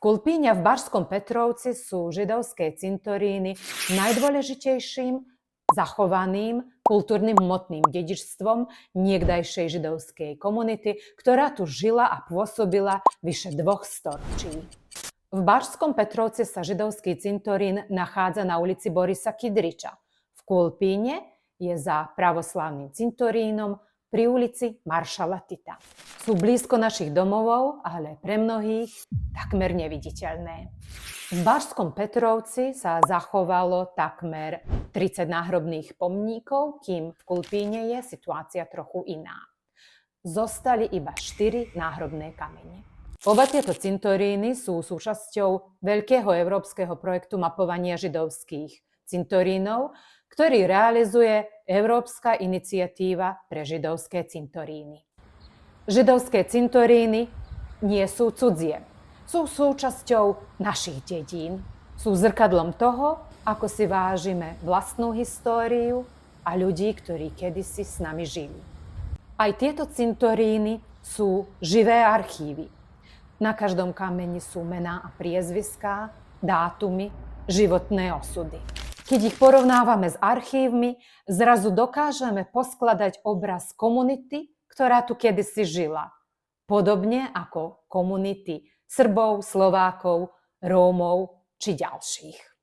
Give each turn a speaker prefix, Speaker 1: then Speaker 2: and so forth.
Speaker 1: Kulpíňa v Bašskom Petrovci sú židovské cintoríny najdôležitejším zachovaným kultúrnym hmotným dedičstvom niekdajšej židovskej komunity, ktorá tu žila a pôsobila vyše 2 storočí. V Bašskom Petrovci sa židovský cintorín nachádza na ulici Borisa Kidriča. V Kulpíne je za pravoslávnym cintorínom pri ulici Maršala Tita. Sú blízko našich domovov, ale pre mnohých takmer neviditeľné. V Bašskom Petrovci sa zachovalo takmer 30 náhrobných pomníkov, kým v Kulpíne je situácia trochu iná. Zostali iba 4 náhrobné kamene. Oba tieto cintoríny sú súčasťou veľkého európskeho projektu mapovania židovských cintorínov, ktorý realizuje Európska iniciatíva pre židovské cintoríny. Židovské cintoríny nie sú cudzie. Sú súčasťou našich dedín. Sú zrkadlom toho, ako si vážime vlastnú históriu a ľudí, ktorí kedysi s nami žili. Aj tieto cintoríny sú živé archívy. Na každom kameni sú mená a priezviská, dátumy, životné osudy. Keď ich porovnávame s archívmi, zrazu dokážeme poskladať obraz komunity, ktorá tu kedysi žila. Podobne ako komunity Srbov, Slovákov, Rómov či ďalších.